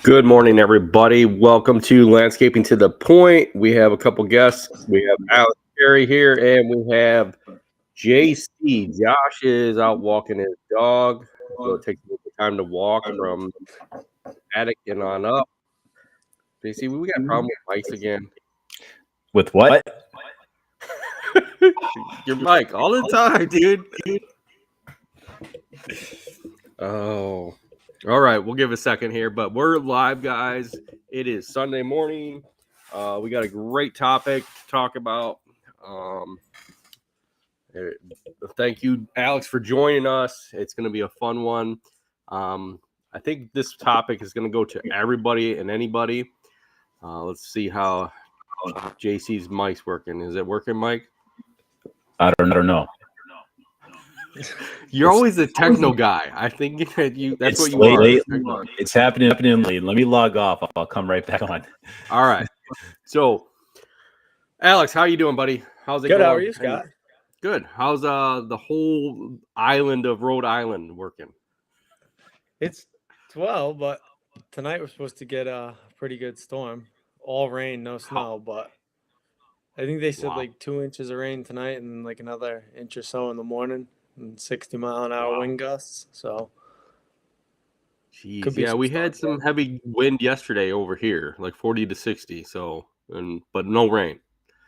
Good morning, everybody. Welcome to Landscaping to the Point. We have a couple guests. We have Alex Carey here, and we have JC. Josh is out walking his dog, so it takes a little time to walk from attic and on up. JC, we got a problem with mics again. With what? Your mic all the time, dude. Oh, all right. We'll give it a second here, but we're live, guys. It is Sunday morning. We got a great topic to talk about. Thank you, Alex, for joining us. It's going to be a fun one. I think this topic is going to go to everybody and anybody. Let's see how JC's mic's working. Is it working, Mike? I don't know. You're always a techno guy. I think that's what you late. are. It's happening late. Let me log off. I'll come right back on. All right. So, Alex, how you doing, buddy? How's it Good. going? How are you, Scott? Good. How's the whole island of Rhode Island working? It's 12, but tonight we're supposed to get a pretty good storm. All rain, no snow, but I think they said like 2 inches of rain tonight and like another inch or so in the morning and 60-mile-an-hour wind gusts. So, jeez, yeah, we had some heavy wind yesterday over here, like 40 to 60. So, but no rain.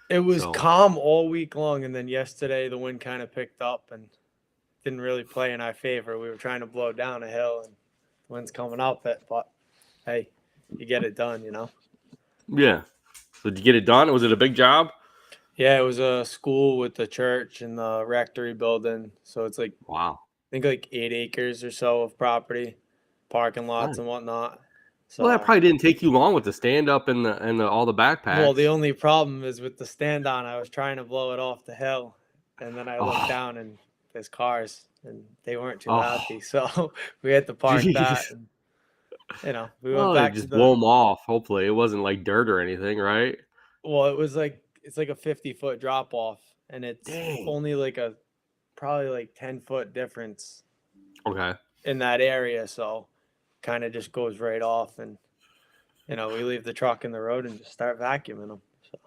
It was calm all week long, and then yesterday the wind kind of picked up and didn't really play in our favor. We were trying to blow down a hill, and the wind's coming up it, but hey, you get it done, you know? Yeah. So did you get it done? Was it a big job? Yeah, it was a school with the church and the rectory building. So it's like, wow, I think like 8 acres or so of property, parking lots and whatnot. So, well, that probably didn't take you long with the stand up and all the backpacks. Well, the only problem is with the stand on, I was trying to blow it off the hill, and then I looked down and there's cars, and they weren't too happy. So we had to park that. And, you know, we went back just to blow them off. Hopefully, it wasn't like dirt or anything, right? Well, it's like a 50-foot drop off, and it's only like probably like 10-foot difference. Okay. In that area, so kind of just goes right off, and you know, we leave the truck in the road and just start vacuuming them. So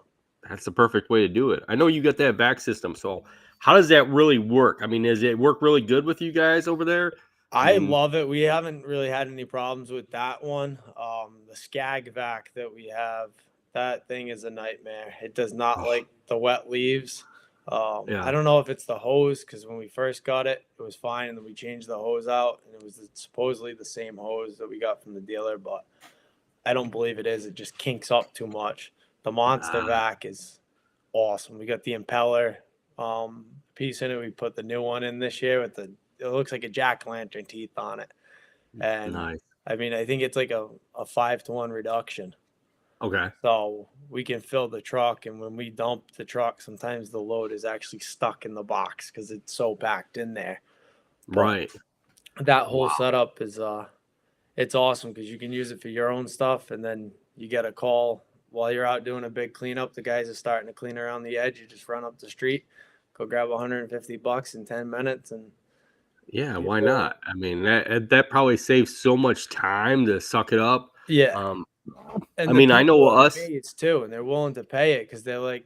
that's the perfect way to do it. I know you got that vac system, so how does that really work? I mean, does it work really good with you guys over there? I love it. We haven't really had any problems with that one. The Skag vac that we have, that thing is a nightmare. It does not like the wet leaves. I don't know if it's the hose, because when we first got it, it was fine, and then we changed the hose out, and it was supposedly the same hose that we got from the dealer, but I don't believe it is. It just kinks up too much. The Monster vac is awesome. We got the impeller piece in it. We put the new one in this year with it looks like a jack-o'-lantern teeth on it. And nice. I mean, I think it's like a 5-to-1 reduction. Okay. So we can fill the truck, and when we dump the truck, sometimes the load is actually stuck in the box because it's so packed in there. But right. That whole setup is it's awesome because you can use it for your own stuff, and then you get a call while you're out doing a big cleanup. The guys are starting to clean around the edge. You just run up the street, go grab $150 in 10 minutes, and yeah, why not? I mean, that probably saves so much time to suck it up. Yeah. And I mean, I know us too, and they're willing to pay it because they're like,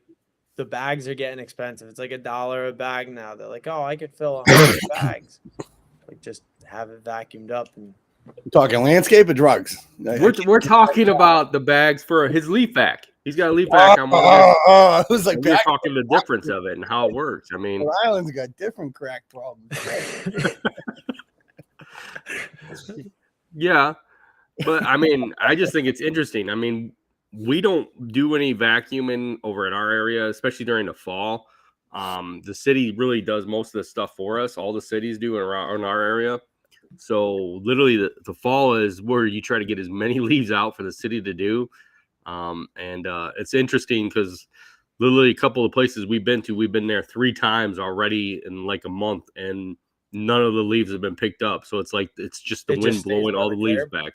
the bags are getting expensive. It's like $1 a bag now. They're like, oh, I could fill 100 bags. Like, just have it vacuumed up. And we're talking landscape or drugs? We're talking about the bags for his leaf vac. He's got a leaf vac on one. I was like, we're talking the difference of it and how it works. I mean, Rhode Island's got different crack problems. Yeah, but I mean, I just think it's interesting. I mean, we don't do any vacuuming over in our area, especially during the fall. The city really does most of the stuff for us. All the cities do around our area. So literally the fall is where you try to get as many leaves out for the city to do. And it's interesting because literally a couple of places we've been there 3 times already in like a month, and none of the leaves have been picked up. So it's like, it's just the wind blowing all the leaves back.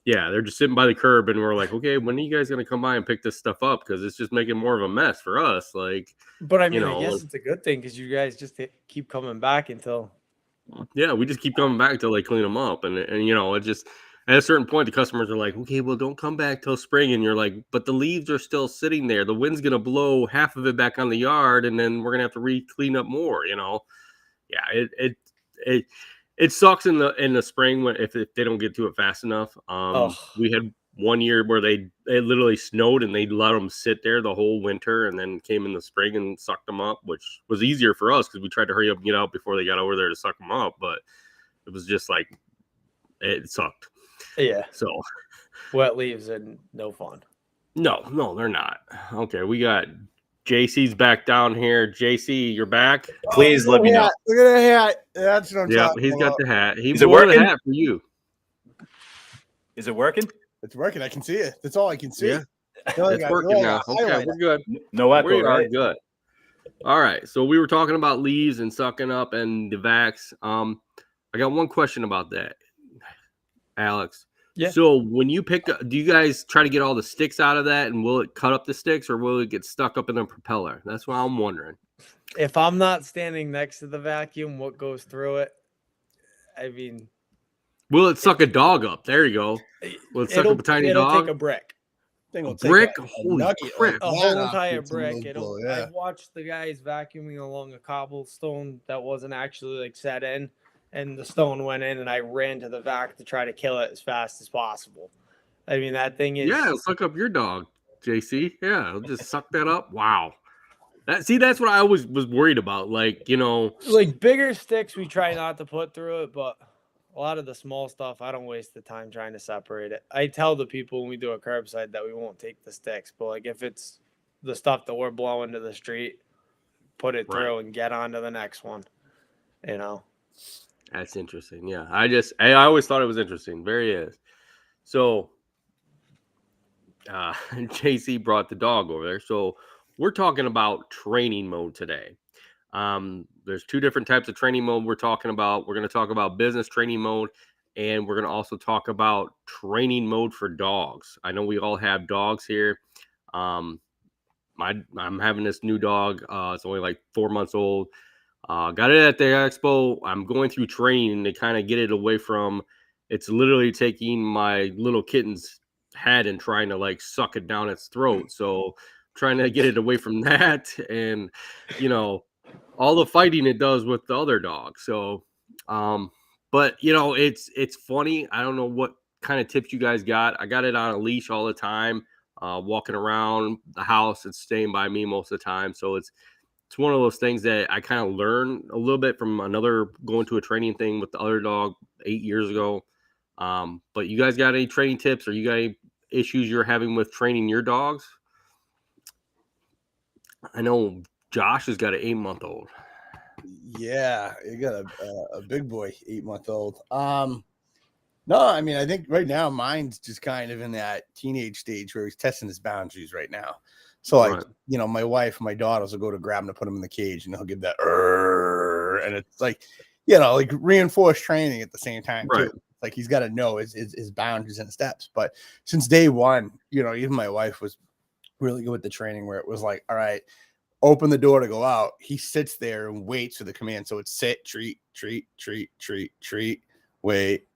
Yeah, they're just sitting by the curb, and we're like, okay, when are you guys going to come by and pick this stuff up? Because it's just making more of a mess for us. Like, but I mean, I guess it's a good thing because you guys just keep coming back until. Yeah, we just keep coming back until they clean them up, and you know, it just, at a certain point, the customers are like, okay, well, don't come back till spring. And you're like, but the leaves are still sitting there. The wind's going to blow half of it back on the yard, and then we're going to have to clean up more, Yeah, it it sucks in the spring when if they don't get to it fast enough. We had one year where it literally snowed and they let them sit there the whole winter, and then came in the spring and sucked them up, which was easier for us because we tried to hurry up and get out before they got over there to suck them up. But it was just like it sucked. Yeah. So wet leaves are no fun. No, they're not. Okay, we got JC's back down here. JC, you're back. Please let me know. Look at the hat. That's what I'm Yeah, talking he's got about. the hat. He Is it wore the working? hat for you. Is it working? It's working. I can see it. That's all I can see. Yeah. You're like It's a- working you're now. like a Okay, highlighter. we're good. No echo, We are right? good. All right. So we were talking about leaves and sucking up and the vax. I got one question about that, Alex. Yeah. So when you do you guys try to get all the sticks out of that, and will it cut up the sticks, or will it get stuck up in the propeller? That's what I'm wondering. If I'm not standing next to the vacuum, what goes through it? I mean, Will it suck a dog up? There you go. Will it suck up a tiny it'll dog? take a brick. Thing will A take brick? a Holy nugget crap. like A that whole off entire with some brick. loose It'll. blow, yeah. I've watched the guys vacuuming along a cobblestone that wasn't actually like set in, and the stone went in, and I ran to the vac to try to kill it as fast as possible. I mean, that thing is. Yeah, it'll suck up your dog, JC. Yeah, it'll just suck that up. Wow. That's what I always was worried about. Like, Like bigger sticks, we try not to put through it, but a lot of the small stuff, I don't waste the time trying to separate it. I tell the people when we do a curbside that we won't take the sticks, but like if it's the stuff that we're blowing to the street, put it through and get on to the next one. That's interesting. Yeah. I always thought it was interesting. Very is. So JC brought the dog over there. So we're talking about training mode today. There's two different types of training mode we're talking about. We're going to talk about business training mode, and we're going to also talk about training mode for dogs. I know we all have dogs here. I'm having this new dog. It's only like 4 months old. Got it at the expo. I'm going through training to kind of get it away from. It's literally taking my little kitten's head and trying to like suck it down its throat. So trying to get it away from that, and all the fighting it does with the other dog. So, but it's funny. I don't know what kind of tips you guys got. I got it on a leash all the time, walking around the house. It's staying by me most of the time. So it's one of those things that I kind of learned a little bit from going to a training thing with the other dog 8 years ago. But you guys got any training tips, or you got any issues you're having with training your dogs? I know Josh has got an 8-month-old. Yeah, you got a big boy, 8-month-old. No, I mean, I think right now mine's just kind of in that teenage stage where he's testing his boundaries right now. So like, Right. My wife, my daughters will go to grab him to put him in the cage, and he'll give that, and it's like, like reinforced training at the same time Right. too. Like he's got to know his boundaries and steps. But since day one, even my wife was really good with the training where it was like, all right, open the door to go out. He sits there and waits for the command. So it's sit, treat, wait,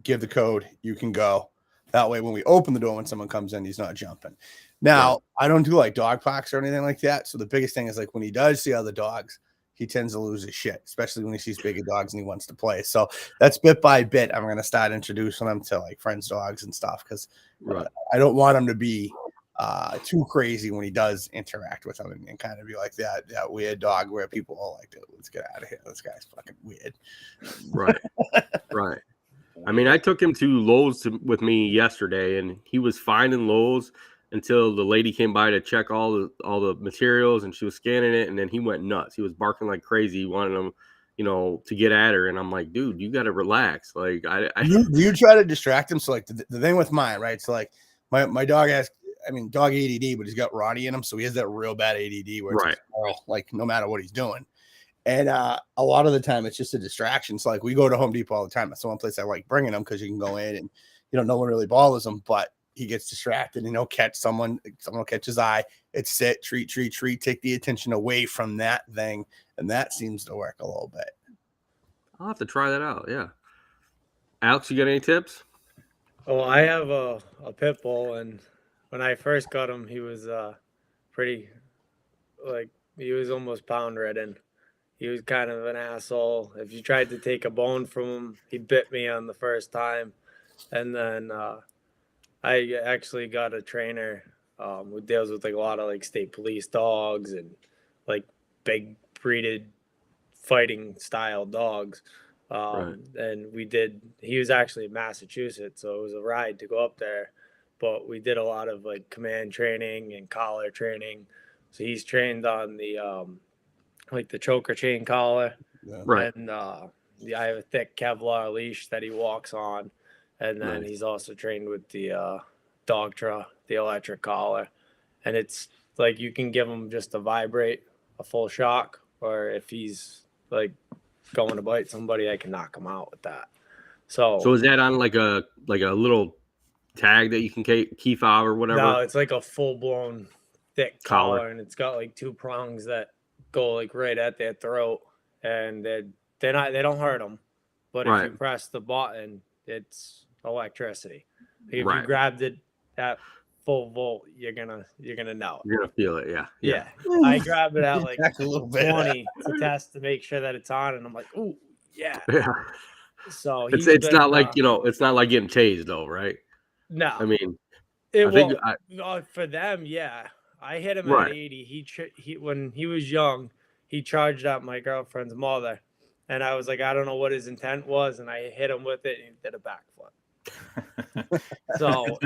give the code, you can go. That way, when we open the door, when someone comes in, he's not jumping. Now, I don't do like dog parks or anything like that. So the biggest thing is like when he does see other dogs, he tends to lose his shit, especially when he sees bigger dogs and he wants to play. So that's bit by bit. I'm going to start introducing him to like friends' dogs and stuff because I don't want him to be too crazy when he does interact with them and kind of be like that weird dog where people are like, let's get out of here. This guy's fucking weird. Right. I mean, I took him to Lowe's with me yesterday, and he was fine in Lowe's until the lady came by to check all the materials, and she was scanning it, and then he went nuts. He was barking like crazy. He wanted him, to get at her, and I'm like, dude, you got to relax. Like, you try to distract him. So like the thing with mine, right? So like my dog has, dog ADD, but he's got Ronnie in him, so he has that real bad ADD where it's like no matter what he's doing. And a lot of the time it's just a distraction. So like we go to Home Depot all the time. That's the one place I like bringing him because you can go in and no one really bothers him, but he gets distracted and he'll catch someone will catch his eye. It's sit, treat, take the attention away from that thing. And that seems to work a little bit. I'll have to try that out. Yeah. Alex, you got any tips? Well, I have a pit bull, and when I first got him, he was pretty like he was almost pound ridden. He was kind of an asshole. If you tried to take a bone from him, he bit me on the first time, and then I actually got a trainer who deals with like a lot of like state police dogs and like big breeded fighting style dogs. Right. And he was actually in Massachusetts, so it was a ride to go up there. But we did a lot of like command training and collar training. So he's trained on the like the choker chain collar, Yeah. Right. and I have a thick Kevlar leash that he walks on, and then Nice. he's also trained with the Dogtra, the electric collar, and it's like you can give him just a vibrate, a full shock, or if he's like going to bite somebody, I can knock him out with that. So is that on like a little tag that you can key fob or whatever? No, it's like a full blown thick Collar. collar, and it's got like two prongs that go like right at their throat, and they don't hurt them, but if Right. you press the button, it's electricity. If Right. you grabbed it at full volt, you're gonna know it. You're gonna feel it, yeah. Yeah. I grab it at like Back a little bit. 20 to test to make sure that it's on, and I'm like, ooh, yeah. Yeah. So It's he's been, not like it's not like getting tased though, right? no. I mean, It I think won't. For them, yeah. I hit him Right. at 80. He when he was young, he charged at my girlfriend's mother, and I was like, I don't know what his intent was, and I hit him with it, and he did a backflip. So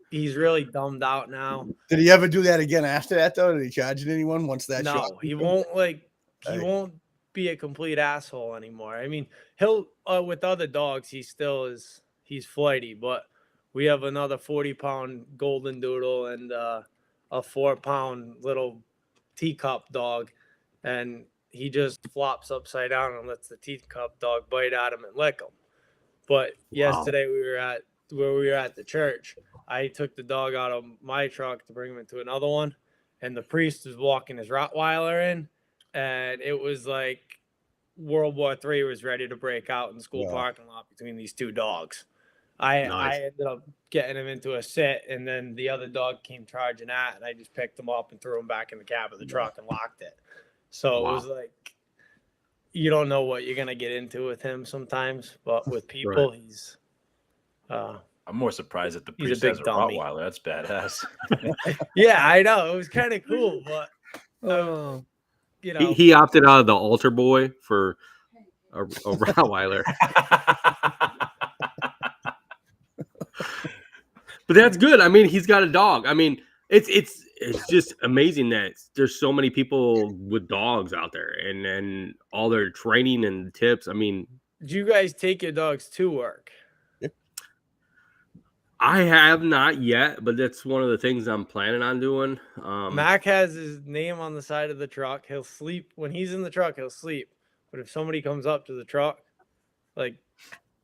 he's really dumbed out now. Did he ever do that again after that though? Did he charge anyone once that shot? No, he won't he Hey. won't be a complete asshole anymore. I mean, he'll with other dogs, he's flighty, but we have another 40-pound golden doodle and a 4-pound little teacup dog, and he just flops upside down and lets the teacup dog bite at him and lick him. But yesterday we were at the church. I took the dog out of my truck to bring him into another one, and the priest was walking his Rottweiler in, and it was like World War III was ready to break out in the school parking lot between these two dogs. I ended up getting him into a sit, and then the other dog came charging at, and I just picked him up and threw him back in the cab of the truck and locked it. So it was like, you don't know what you're gonna get into with him sometimes, but with people, he's. I'm more surprised that the He's a priest big has a dummy. Rottweiler. That's badass. Yeah, I know. It was kind of cool, but you know, he opted out of the altar boy for a Rottweiler. But that's good. I mean, he's got a dog. I mean, it's just amazing that there's so many people with dogs out there, and all their training and tips. I mean, do you guys take your dogs to work? I have not yet, but that's one of the things I'm planning on doing. Mac has his name on the side of the truck. He'll sleep when he's in the truck. He'll sleep, but if somebody comes up to the truck, like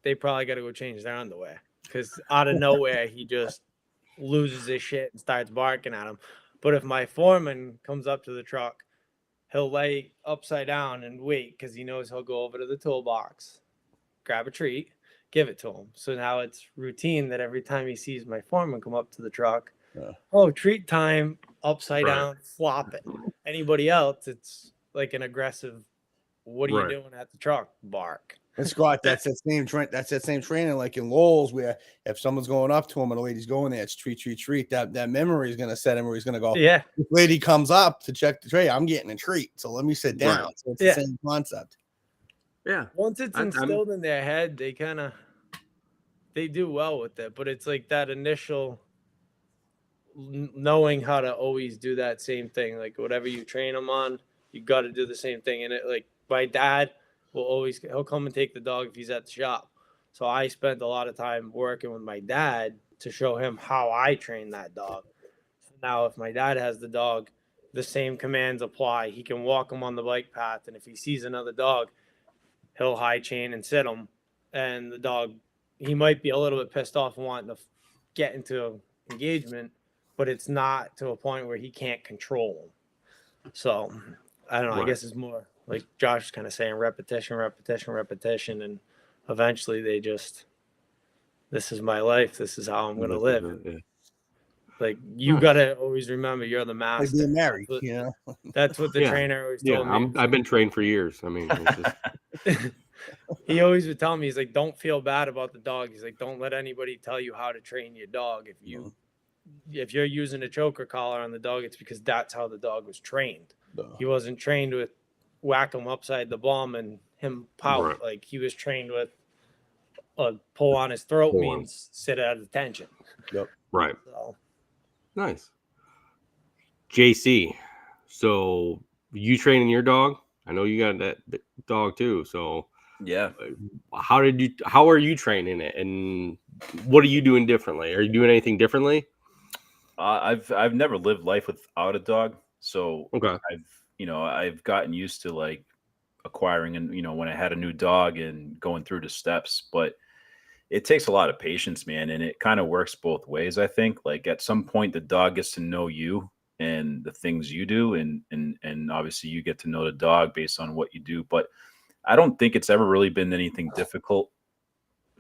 they probably got to go change their underwear because out of nowhere he just loses his shit and starts barking at him. But if my foreman comes up to the truck, he'll lay upside down and wait because he knows he'll go over to the toolbox, grab a treat, give it to him. So now it's routine that every time he sees my foreman come up to the truck, oh, treat time, upside down, flop it. Anybody else, it's like an aggressive, what are you doing at the truck? Bark. And Scott, that's that same training like in Lowell's, where if someone's going up to him and a lady's going there, it's treat. That memory is gonna set him where he's gonna go. Yeah. This lady comes up to check the tray. I'm getting a treat, so let me sit down. Right. So it's the same concept. Yeah. Once it's instilled in their head, they do well with it. But it's like that initial knowing how to always do that same thing. Like whatever you train them on, you got to do the same thing. And it, like my dad he'll come and take the dog if he's at the shop. So I spent a lot of time working with my dad to show him how I train that dog. So now if my dad has the dog, the same commands apply. He can walk him on the bike path, and if he sees another dog, he'll high chain and sit him. And the dog, he might be a little bit pissed off and wanting to get into engagement, but it's not to a point where he can't control him. So I don't know. I guess it's more like Josh is kind of saying repetition, and eventually this is my life. This is how I'm going to live. Yeah. Like, you got to always remember you're the Like master. being married, That's what, you know. that's what the Yeah. trainer always Yeah, told me. I've been trained for years. I mean, it's just He always would tell me, he's like, don't feel bad about the dog. He's like, don't let anybody tell you how to train your dog. If you're using a choker collar on the dog, it's because that's how the dog was trained. He wasn't trained with whack him upside the bum and him pout. Right. Like, he was trained with a pull on his throat Pull on. means sit at attention. Yep. right. So Nice. JC, so you training your dog? I know you got that dog too. So Yeah. how are you training it, and what are you doing differently? Are you doing anything differently? I've never lived life without a dog, so Okay. I've gotten used to like acquiring, and when I had a new dog and going through the steps, but it takes a lot of patience, man, and it kind of works both ways. I think like at some point the dog gets to know you and the things you do, and obviously you get to know the dog based on what you do. But I don't think it's ever really been anything difficult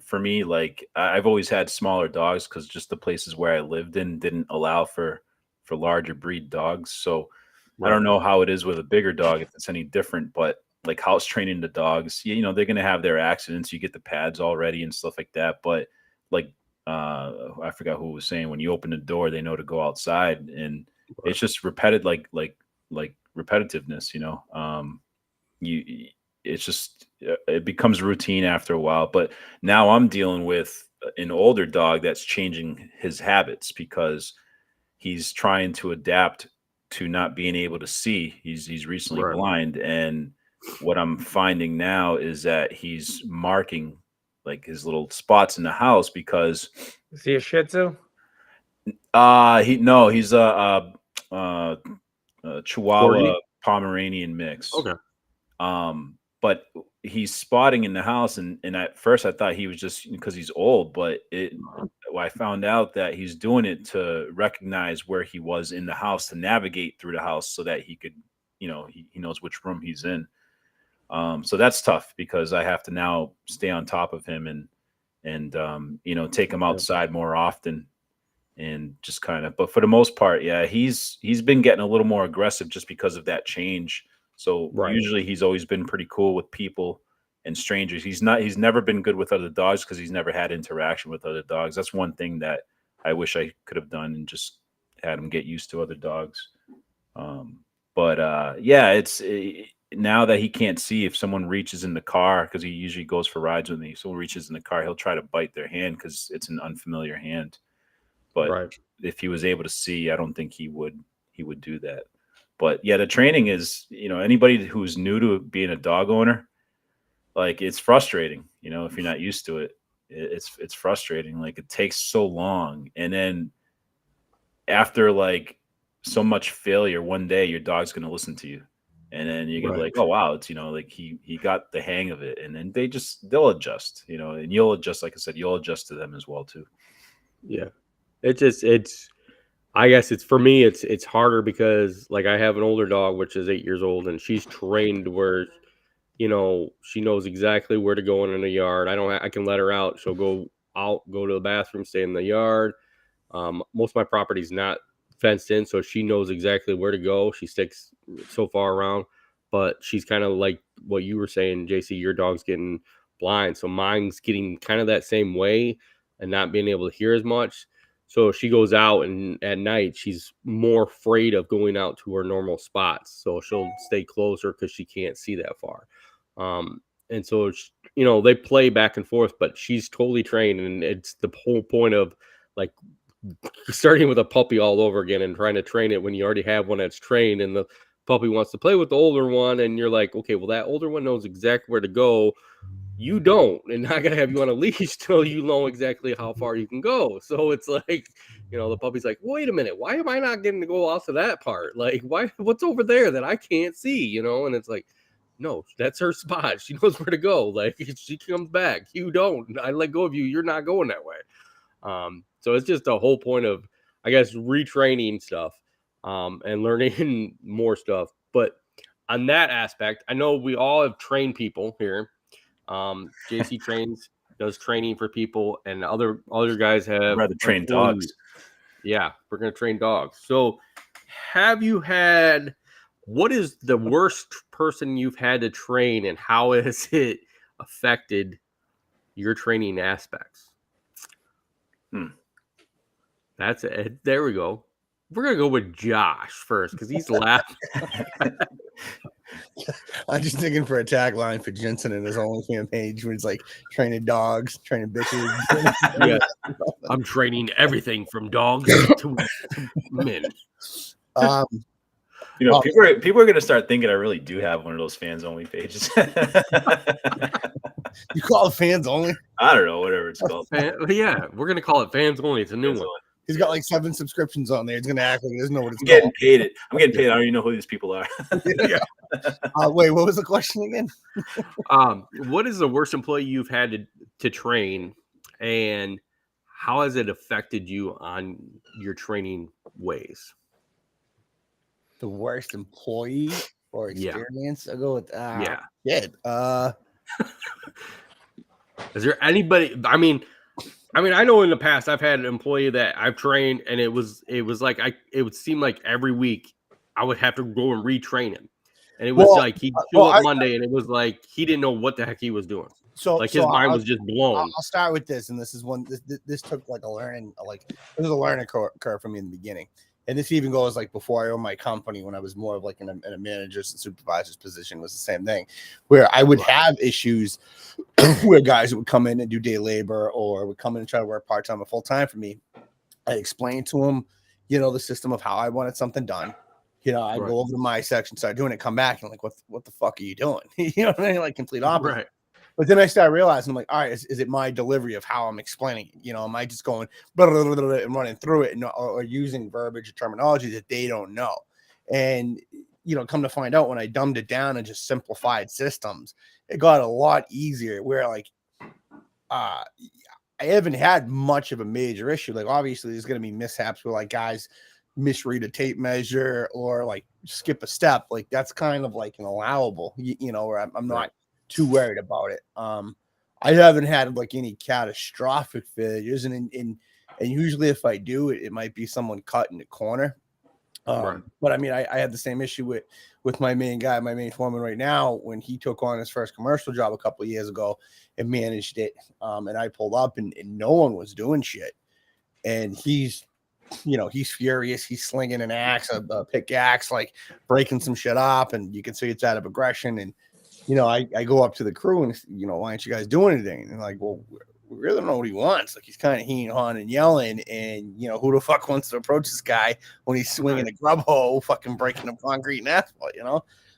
for me. Like I've always had smaller dogs because just the places where I lived in didn't allow for larger breed dogs. So I don't know how it is with a bigger dog, if it's any different, but like house training the dogs, they're going to have their accidents. You get the pads already and stuff like that. But like, I forgot who was saying, when you open the door, they know to go outside, and it's just repetitive, like repetitiveness, it's just, it becomes routine after a while. But now I'm dealing with an older dog that's changing his habits because he's trying to adapt to not being able to see. He's recently Right. blind, and what I'm finding now is that he's marking like his little spots in the house because is he a Shih Tzu? he's a Chihuahua Corgi? Pomeranian mix. Okay. But he's spotting in the house, and at first I thought he was just because he's old, but I found out that he's doing it to recognize where he was in the house, to navigate through the house so that he could, he knows which room he's in. So that's tough because I have to now stay on top of him and take him outside more often, and just kind of, but for the most part, yeah, he's been getting a little more aggressive just because of that change. So usually he's always been pretty cool with people and strangers. He's never been good with other dogs because he's never had interaction with other dogs. That's one thing that I wish I could have done, and just had him get used to other dogs. Now that he can't see, if someone reaches in the car, because he usually goes for rides with me, someone reaches in the car, he'll try to bite their hand because it's an unfamiliar hand. But if he was able to see, I don't think he would do that. But yeah, the training is, anybody who's new to being a dog owner, like it's frustrating, if you're not used to it, it's frustrating. Like it takes so long. And then after like so much failure, one day your dog's going to listen to you. And then you're going to be like, oh, wow, it's, like he got the hang of it. And then they'll adjust, and you'll adjust. Like I said, you'll adjust to them as well too. Yeah. I guess it's, for me, it's harder because like I have an older dog, which is 8 years old, and she's trained where, she knows exactly where to go in the yard. I can let her out. She'll go out, go to the bathroom, stay in the yard. Most of my property is not fenced in, so she knows exactly where to go. She sticks so far around, but she's kind of like what you were saying, JC, your dog's getting blind. So mine's getting kind of that same way and not being able to hear as much. So she goes out, and at night she's more afraid of going out to her normal spots. So she'll stay closer because she can't see that far. And so, they play back and forth, but she's totally trained. And it's the whole point of like starting with a puppy all over again and trying to train it when you already have one that's trained, and the puppy wants to play with the older one. And you're like, okay, well, that older one knows exactly where to go. You don't, and not gonna have you on a leash till you know exactly how far you can go. So it's like, the puppy's like, wait a minute, why am I not getting to go off to that part? Like, what's over there that I can't see? And it's like, no, that's her spot. She knows where to go. Like, she comes back. You don't. I let go of you. You're not going that way. So it's just a whole point of, I guess, retraining stuff, and learning more stuff. But on that aspect, I know we all have trained people here. JC trains does training for people, and other guys have I'd rather train employees. dogs. Yeah, we're gonna train dogs. So, what is the worst person you've had to train, and how has it affected your training aspects? That's it. There we go. We're gonna go with Josh first because he's laughing. I'm just thinking for a tagline for Jensen and his OnlyFans page where it's like training dogs, training bitches. Yeah, I'm training everything from dogs to men. You know, people are going to start thinking I really do have one of those fans only pages. You call it fans only? I don't know, whatever it's called. Yeah, we're gonna call it fans only. It's a new one. He's got like 7 subscriptions on there. He's gonna act like he doesn't know what it's I'm called. getting paid. I don't even know who these people are. Yeah. Wait, what was the question again? What is the worst employee you've had to train, and how has it affected you on your training ways? The worst employee or experience? I'll go with yeah. Is there anybody? I mean, I know in the past I've had an employee that I've trained, and it was like it would seem like every week I would have to go and retrain him, and it was like he'd show up Monday, and it was like he didn't know what the heck he was doing. So like his mind was just blown. I'll start with this, and this is one. This took like this was a learning curve for me in the beginning. And this even goes like before I owned my company, when I was more of like in a manager's and supervisor's position, was the same thing, where I would have issues where guys would come in and do day labor or would come in and try to work part-time or full-time for me. I explained to them, the system of how I wanted something done. I'd go over to my section, start doing it, come back and like, what the fuck are you doing? You know what I mean? Like complete opposite. Right. But then I started realizing, I'm like, all right, is it my delivery of how I'm explaining it? Am I just going blah, blah, blah, blah, and running through it or using verbiage or terminology that they don't know? And, come to find out when I dumbed it down and just simplified systems, it got a lot easier where like I haven't had much of a major issue. Like obviously there's going to be mishaps where like guys misread a tape measure or like skip a step. Like that's kind of like an allowable, where I'm not too worried about it. I haven't had like any catastrophic failures, and usually if I do, it might be someone cut in the corner. But I mean, I had the same issue with my main foreman right now when he took on his first commercial job a couple of years ago and managed it. And I pulled up and no one was doing shit, and he's furious. He's slinging an axe, a pickaxe, like breaking some shit up, and you can see it's out of aggression. And I go up to the crew and, why aren't you guys doing anything? And like, well, we really don't know what he wants. Like he's kind of heeing on and yelling, and who the fuck wants to approach this guy when he's swinging a grub hoe, fucking breaking up concrete and asphalt,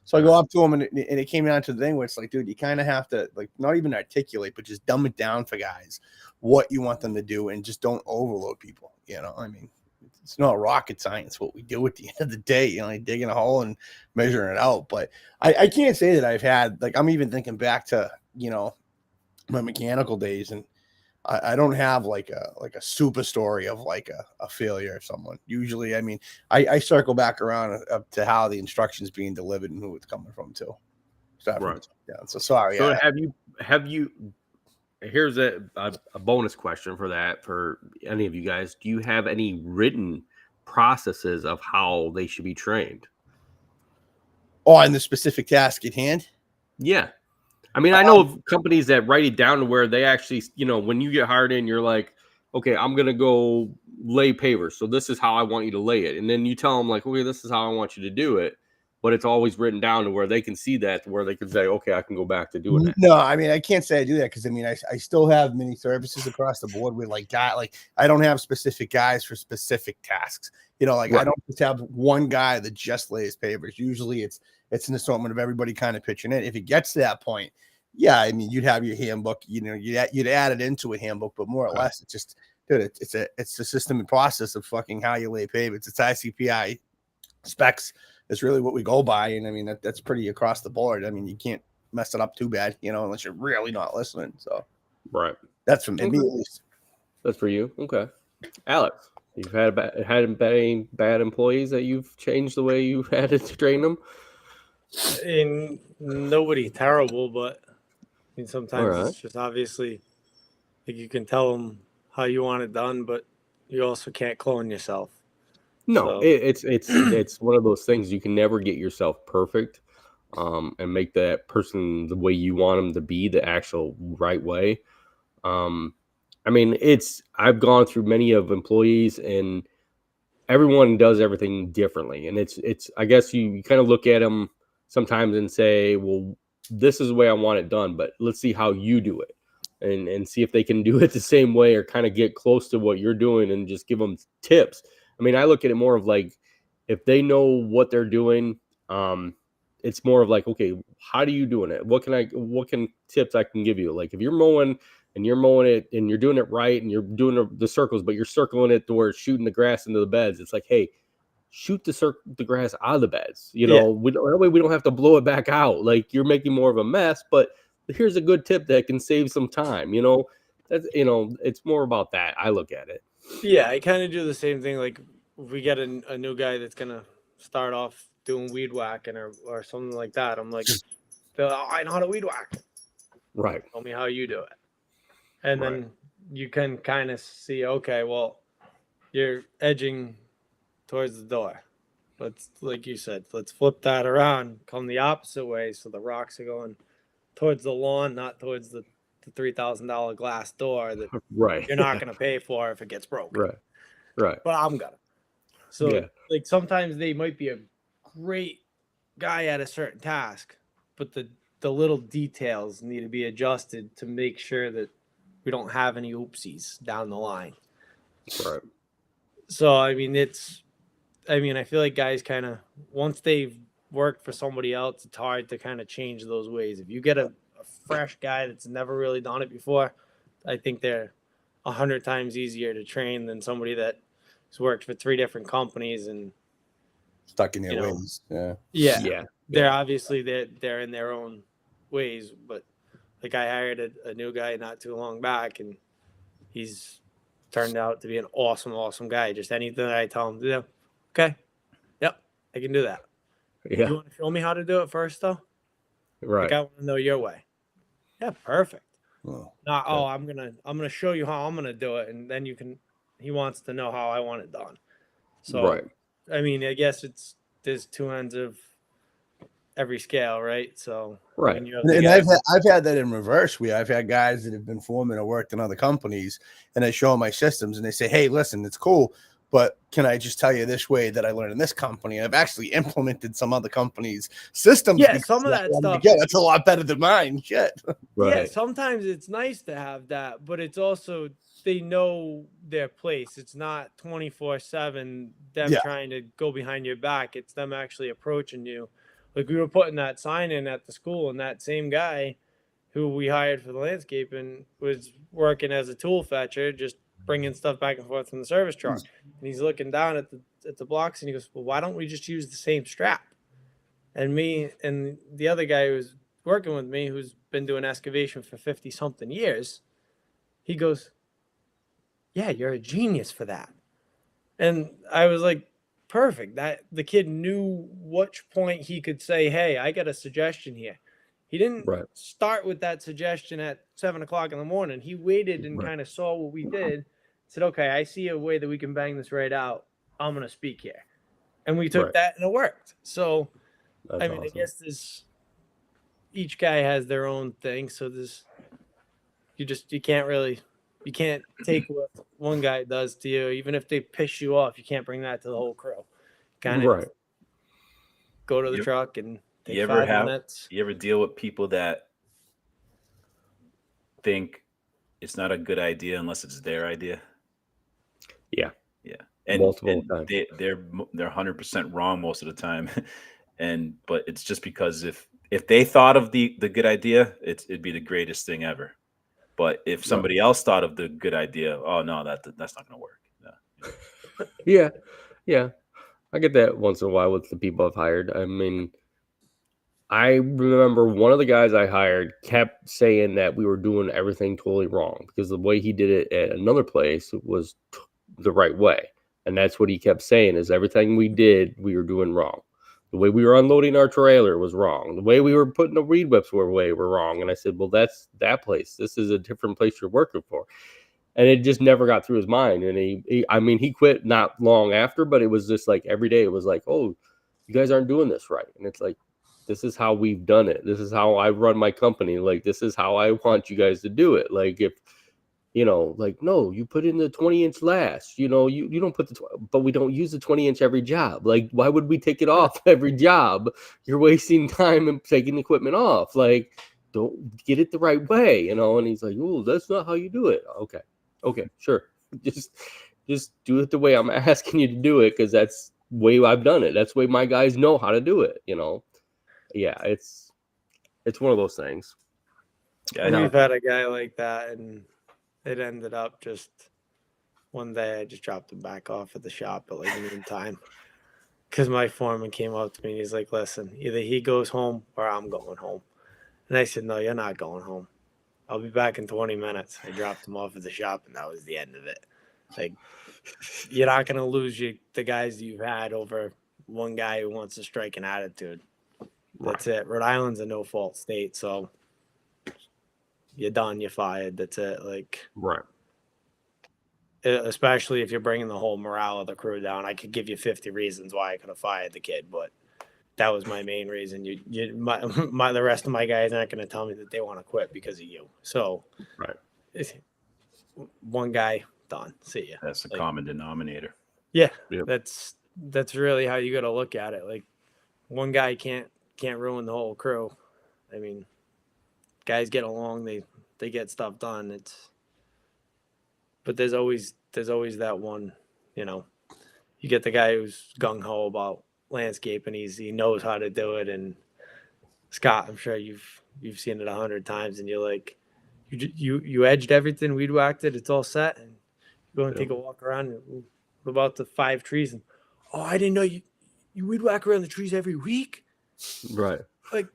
So I go up to him and it came down to the thing where it's like, dude, you kind of have to like not even articulate, but just dumb it down for guys what you want them to do and just don't overload people. I mean, it's not rocket science what we do at the end of the day, like digging a hole and measuring it out. But I can't say that I've had, like, I'm even thinking back to, my mechanical days, and I don't have like a super story of like a failure of someone. Usually, I mean, I circle back around up to how the instructions being delivered and who it's coming from too. Right. Yeah. So sorry. So have you? Here's a bonus question for that for any of you guys. Do you have any written processes of how they should be trained? On the specific task at hand? Yeah. I mean, I know of companies that write it down to where they actually, when you get hired in, you're like, okay, I'm going to go lay pavers. So this is how I want you to lay it. And then you tell them like, okay, this is how I want you to do it. But it's always written down to where they can see that, to where they can say, okay, I can go back to doing that. No, I mean, I can't say I do that because I mean, I still have many services across the board with like I don't have specific guys for specific tasks. I don't just have one guy that just lays pavers. Usually it's an assortment of everybody kind of pitching in. If it gets to that point, yeah, I mean, you'd have your handbook, you'd add it into a handbook, but more or less it's just, dude, it's a system and process of fucking how you lay pavers. It's ICPI specs. That's really what we go by. And I mean, that's pretty across the board. I mean, you can't mess it up too bad, unless you're really not listening. So, right. That's from me at least. That's for you. Okay. Alex, you've had any bad employees that you've changed the way you've had to train them? And nobody terrible, but I mean, sometimes it's just obviously Like you can tell them how you want it done, but you also can't clone yourself. No, So it's one of those things you can never get yourself perfect, and make that person the way you want them to be the actual right way. Um, I mean, I've gone through many of employees, and everyone does everything differently, and it's I guess you kind of look at them sometimes and say, well, this is the way I want it done, but let's see how you do it, and see if they can do it the same way or kind of get close to what you're doing and just give them tips. I mean, I look at it more of like, if they know what they're doing, um it's more of like, okay, how do you doing it? What can tips I can give you? Like if you're mowing and you're mowing it and you're doing it right and you're doing the circles, but you're circling it to where it's shooting the grass into the beds. It's like, hey, shoot the grass out of the beds. yeah, That way we don't have to blow it back out. Like you're making more of a mess, but here's a good tip that can save some time. That's it's more about that. I look at it. yeah, I kind of do the same thing. Like if we get a new guy that's gonna start off doing weed whacking or something like that, I'm like, oh, I know how to weed whack. Right. Tell me how you do it, and Right. then you can kind of see, okay, well, you're edging towards the door. Let's, like you said, let's flip that around, come the opposite way, so the rocks are going towards the lawn, not towards the $3,000 glass door that Right. you're not gonna pay for if it gets broken. Right. Right. But I'm gonna. So Yeah. like sometimes they might be a great guy at a certain task, but the little details need to be adjusted to make sure that we don't have any oopsies down the line. Right. So I mean I feel like guys kind of, once they've worked for somebody else, it's hard to kind of change those ways. If you get a fresh guy that's never really done it before, I think they're 100 times easier to train than somebody that has worked for 3 different companies and Stuck in their ways. Yeah. yeah, they're obviously they're in their own ways. But like I hired a new guy not too long back, and he's turned out to be an awesome guy. Just anything that I tell him to do, okay, yep, I can do that. Yeah. You want to show me how to do it first, though? Right. Like I want to know your way. Yeah, perfect. Oh, Not, oh, I'm gonna show you how I'm gonna do it, and then you can. He wants to know how I want it done. So, Right. I mean, I guess there's 2 ends of every scale, right? So, Right. when you have the and guys- I've had that in reverse. I've had guys that have been foremen or worked in other companies, and I show them my systems, and they say, "Hey, listen, it's cool, but can I just tell you this way that I learned in this company?" And I've actually implemented some other companies' systems. Yeah, because some of that I'm like, stuff. yeah, that's a lot better than mine. Shit. Right. Yeah, sometimes it's nice to have that, but it's also they know their place. It's not 24/7 them Yeah. trying to go behind your back. It's them actually approaching you. Like we were putting that sign in at the school, and that same guy who we hired for the landscaping was working as a tool fetcher, just bringing stuff back and forth from the service truck. And he's looking down at the blocks, and he goes, "Well, why don't we just use the same strap?" And me and the other guy who was working with me, who's been doing excavation for 50 something years, he goes, "Yeah, you're a genius for that." And I was like, perfect. That the kid knew which point he could say, "Hey, I got a suggestion here." He didn't Right. start with that suggestion at 7 o'clock in the morning. He waited and Right. kind of saw what we did, said, "Okay, I see a way that we can bang this right out. I'm gonna speak here." And we took Right. that and it worked. So That's I mean, awesome. I guess each guy has their own thing. So you can't take what one guy does to you, even if they piss you off. You can't bring that to the whole crew. Kind of Right. go to the You- truck and take You ever 5 have minutes. you ever deal with people that think it's not a good idea unless it's their idea? Yeah. Yeah. And, Multiple and times. they're 100% wrong most of the time. But it's just because if they thought of the good idea, it'd be the greatest thing ever. But if somebody else thought of the good idea, oh no, that's not going to work. No. Yeah. Yeah. I get that once in a while with the people I've hired. I mean, I remember one of the guys I hired kept saying that we were doing everything totally wrong because the way he did it at another place was the right way. And that's what he kept saying is everything we did, we were doing wrong. The way we were unloading our trailer was wrong. The way we were putting the reed whips were wrong. And I said, well, that's that place. This is a different place you're working for. And it just never got through his mind. And he quit not long after, but it was just like every day it was like, oh, you guys aren't doing this right. And it's like, this is how we've done it. This is how I run my company. Like, this is how I want you guys to do it. Like, if, like, no, you put in the 20-inch last, you don't put but we don't use the 20-inch every job. Like, why would we take it off every job? You're wasting time and taking equipment off. Like, don't get it the right way, And he's like, oh, that's not how you do it. Okay, sure. Just do it the way I'm asking you to do it, because that's the way I've done it. That's the way my guys know how to do it, Yeah, it's one of those things. Yeah, we've had a guy like that, and it ended up just one day I just dropped him back off at the shop at like noon time, because my foreman came up to me and he's like, listen, either he goes home or I'm going home. And I said, no, you're not going home. I'll be back in 20 minutes. I dropped him off at the shop, and that was the end of it. Like, you're not going to lose the guys you've had over one guy who wants to strike an attitude. That's it. Rhode Island's a no-fault state, so you're done, you're fired. That's it. Like, right. Especially if you're bringing the whole morale of the crew down. I could give you 50 reasons why I could have fired the kid, but that was my main reason. The rest of my guys aren't going to tell me that they want to quit because of you. So, right, one guy, done. See ya. That's the common denominator. Yeah, yep. That's really how you got to look at it. Like, one guy can't ruin the whole crew. I mean, guys get along, they get stuff done. But there's always that one. You get the guy who's gung ho about landscape, and he knows how to do it. And Scott, I'm sure you've seen it 100 times, and you're like, you edged everything, weed whacked it, it's all set, and you go and take a walk around. And what about the 5 trees? And I didn't know you weed whack around the trees every week. Right. Like,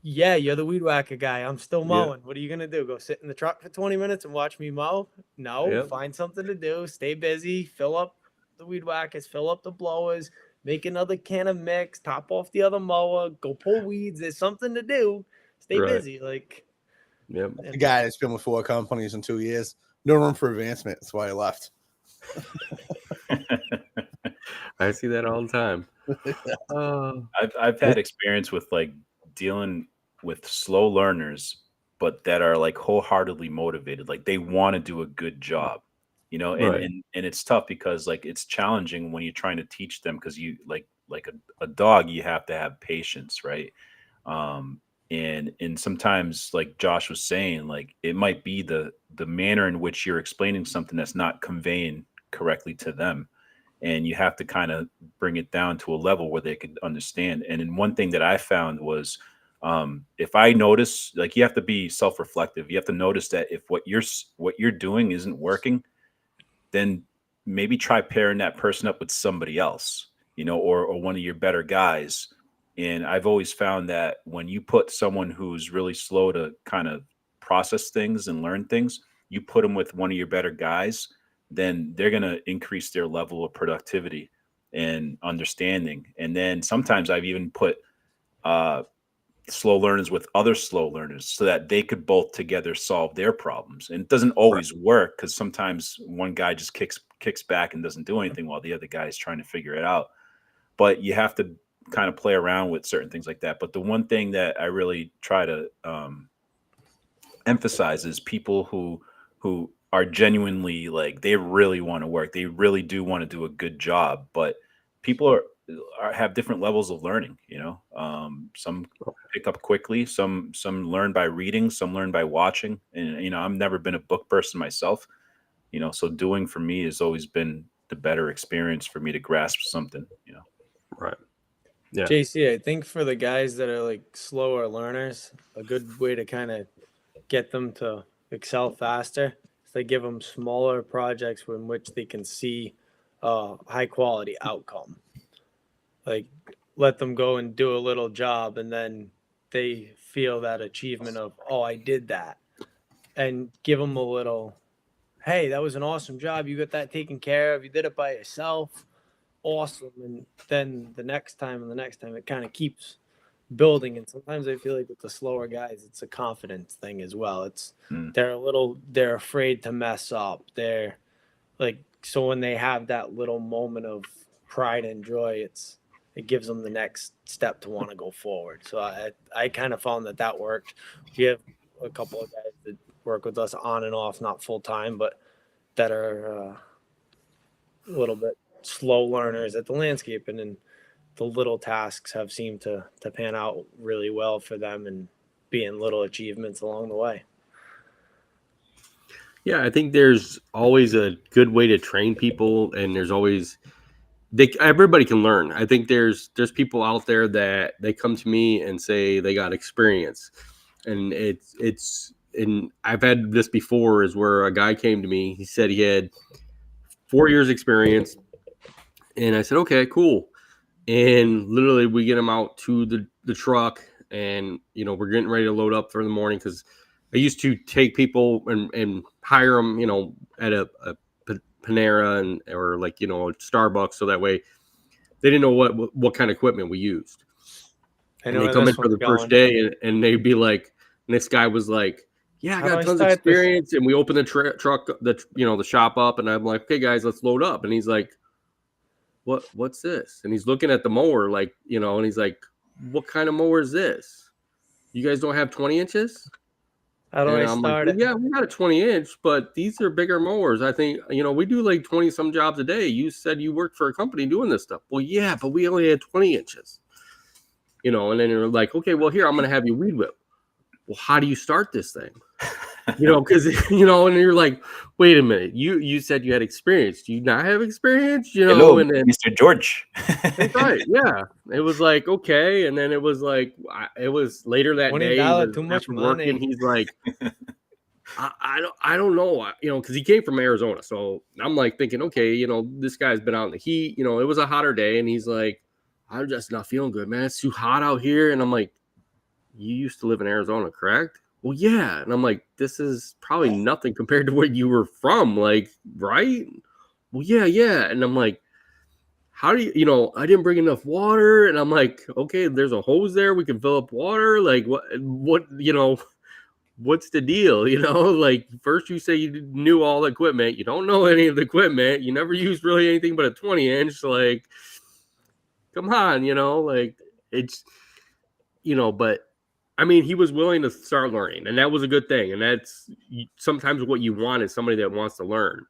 yeah, you're the weed whacker guy. I'm still mowing. What are you gonna do? Go sit in the truck for 20 minutes and watch me mow? No. Find something to do. Stay busy. Fill up the weed whackers. Fill up the blowers. Make another can of mix, top off the other mower, go pull weeds. There's something to do. Stay busy. Like, the guy that's been with 4 companies in 2 years, no room for advancement. That's why he left. I see that all the time. I've had experience with like dealing with slow learners, but that are like wholeheartedly motivated. Like, they want to do a good job. And it's tough because like it's challenging when you're trying to teach them, because you like a dog, you have to have patience, right? And sometimes, like Josh was saying, like it might be the manner in which you're explaining something that's not conveying correctly to them, and you have to kind of bring it down to a level where they could understand. And then one thing that I found was, if I notice, like, you have to be self-reflective. You have to notice that if what you're doing isn't working, then maybe try pairing that person up with somebody else, or one of your better guys. And I've always found that when you put someone who's really slow to kind of process things and learn things, you put them with one of your better guys, then they're going to increase their level of productivity and understanding. And then sometimes I've even put slow learners with other slow learners so that they could both together solve their problems. And it doesn't always work, because sometimes one guy just kicks back and doesn't do anything while the other guy is trying to figure it out. But you have to kind of play around with certain things like that. But the one thing that I really try to emphasize is people who are genuinely, like, they really want to work. They really do want to do a good job, but people have different levels of learning. Some pick up quickly, some learn by reading, some learn by watching. And I've never been a book person myself, so doing for me has always been the better experience for me to grasp something. Right. Yeah. JC, I think for the guys that are like slower learners, a good way to kind of get them to excel faster is they give them smaller projects in which they can see high quality outcome. Like, let them go and do a little job, and then they feel that achievement of, I did that. And give them a little, hey, that was an awesome job. You got that taken care of. You did it by yourself. awesome. And then the next time and the next time, it kind of keeps building. And sometimes I feel like with the slower guys, it's a confidence thing as well. It's they're afraid to mess up. They're like, so when they have that little moment of pride and joy, it gives them the next step to want to go forward. So I kind of found that worked. We have a couple of guys that work with us on and off, not full time, but that are a little bit slow learners at the landscaping, and the little tasks have seemed to pan out really well for them and being little achievements along the way. Yeah, I think there's always a good way to train people, and there's always everybody can learn. I think there's people out there that they come to me and say they got experience, and and I've had this before, is where a guy came to me. He said he had 4 years experience, and I said, okay, cool. And literally we get him out to the truck, and we're getting ready to load up for the morning, because I used to take people and hire them, at a Panera or like, Starbucks. So that way they didn't know what kind of equipment we used. And they come in for the first day, and they'd be like, and this guy was like, yeah, I got tons of experience. And we open the truck, the shop up, and I'm like, okay, guys, let's load up. And he's like, what's this? And he's looking at the mower, like, and he's like, what kind of mower is this? You guys don't have 20 inches? How do I start it? Yeah, we got a 20-inch, but these are bigger mowers. I think, we do like 20 some jobs a day. You said you worked for a company doing this stuff. Well, yeah, but we only had 20 inches. And then you're like, okay, well, here, I'm going to have you weed whip. Well, how do you start this thing? Because, and you're like, wait a minute, you said you had experience. Do you not have experience? Hello, and then, Mr. George. That's right. Yeah. It was like, okay. And then it was like, it was later that day. Too much money. And he's like, I don't know, because he came from Arizona. So I'm like thinking, okay, this guy's been out in the heat. It was a hotter day. And he's like, I'm just not feeling good, man. It's too hot out here. And I'm like, you used to live in Arizona, correct? Well, yeah. And I'm like, this is probably nothing compared to where you were from, like, right? Well, yeah. And I'm like, how do you, I didn't bring enough water. And I'm like, okay, there's a hose there. We can fill up water. Like, what, what's the deal? Like, first you say you knew all the equipment. You don't know any of the equipment. You never used really anything but a 20-inch. Like, come on, like, it's, but I mean, he was willing to start learning, and that was a good thing. And that's sometimes what you want, is somebody that wants to learn.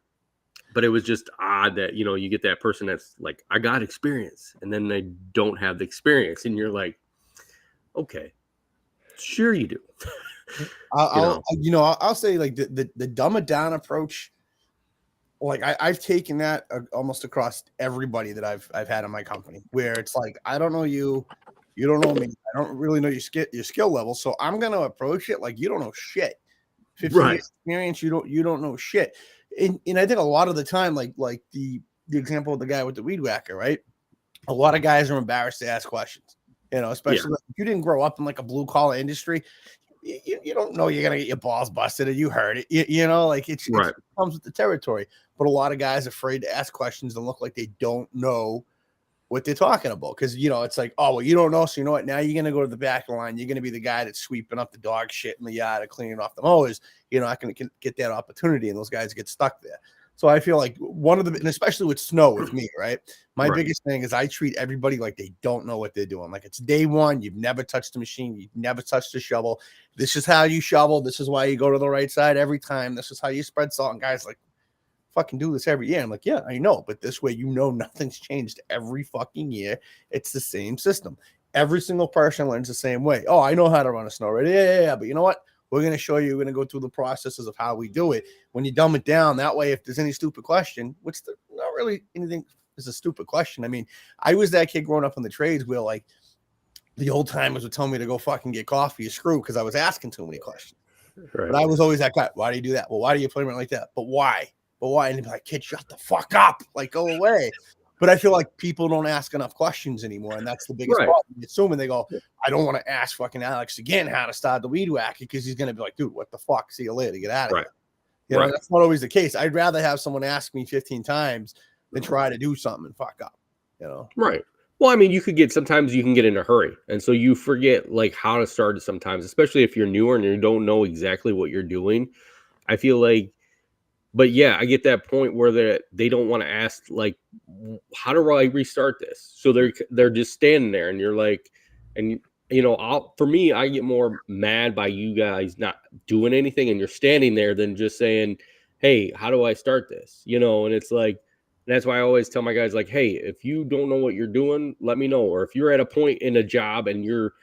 But it was just odd that, you get that person that's like, I got experience, and then they don't have the experience. And you're like, okay, sure you do. I'll say, like, the dumb it down approach. Like, I've taken that almost across everybody that I've had in my company, where it's like, I don't know you. You don't know me. I don't really know your skill level. So I'm going to approach it like you don't know shit. 15 years experience, you don't know shit. And I think a lot of the time, like the example of the guy with the weed whacker, right? A lot of guys are embarrassed to ask questions, especially if you didn't grow up in like a blue collar industry. You don't know you're gonna get your balls busted, or you heard it. It comes with the territory. But a lot of guys are afraid to ask questions and look like they don't know what they're talking about, because it's like, oh, well, you don't know, so you know what, now you're gonna go to the back of the line, you're gonna be the guy that's sweeping up the dog shit in the yard or cleaning off the mowers. You're not gonna get that opportunity, and those guys get stuck there. So I feel like and especially with snow with me, right, my biggest thing is I treat everybody like they don't know what they're doing. Like, it's day one, you've never touched the machine, you've never touched the shovel. This is how you shovel, this is why you go to the right side every time, this is how you spread salt. And guys like, fucking do this every year. I'm like, yeah, I know, but this way, nothing's changed every fucking year. It's the same system. Every single person learns the same way. Oh, I know how to run a snow ready. Yeah. But you know what? We're going to show you. We're going to go through the processes of how we do it. When you dumb it down, that way, if there's any stupid question, which not really anything is a stupid question. I mean, I was that kid growing up in the trades where, like, the old timers would tell me to go fucking get coffee or screw because I was asking too many questions. Right. But I was always that guy. Why do you do that? Well, why do you play it like that? But why? But why? And they'd be like, kid, shut the fuck up. Like, go away. But I feel like people don't ask enough questions anymore. And that's the biggest problem. Assuming they go, I don't want to ask fucking Alex again how to start the weed whacker, because he's going to be like, dude, what the fuck? See you later. Get out of here. You know, that's not always the case. I'd rather have someone ask me 15 times than try to do something and fuck up. Right. Well, I mean, sometimes you can get in a hurry. And so you forget like how to start it sometimes, especially if you're newer and you don't know exactly what you're doing. I feel like, but yeah, I get that point where they don't want to ask like, how do I restart this? So they're just standing there, and you're like, and for me, I get more mad by you guys not doing anything, and you're standing there than just saying, hey, how do I start this? And it's like, that's why I always tell my guys like, hey, if you don't know what you're doing, let me know. Or if you're at a point in a job and your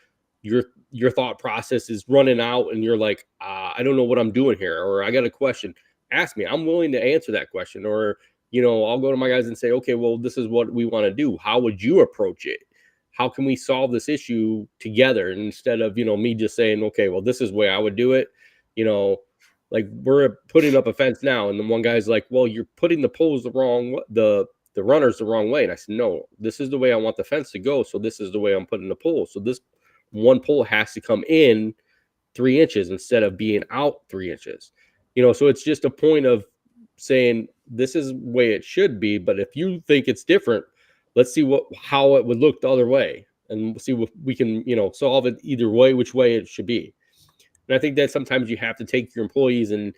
thought process is running out and you're like, I don't know what I'm doing here, or I got a question, ask me. I'm willing to answer that question. Or, I'll go to my guys and say, okay, well, this is what we want to do. How would you approach it? How can we solve this issue together? And instead of, me just saying, okay, well, this is the way I would do it. Like we're putting up a fence now. And then one guy's like, well, you're putting the poles the runners the wrong way. And I said, no, this is the way I want the fence to go. So this is the way I'm putting the pole. So this one pole has to come in 3 inches instead of being out 3 inches. So it's just a point of saying this is the way it should be. But if you think it's different, let's see how it would look the other way, and see if we can, solve it either way, which way it should be. And I think that sometimes you have to take your employees and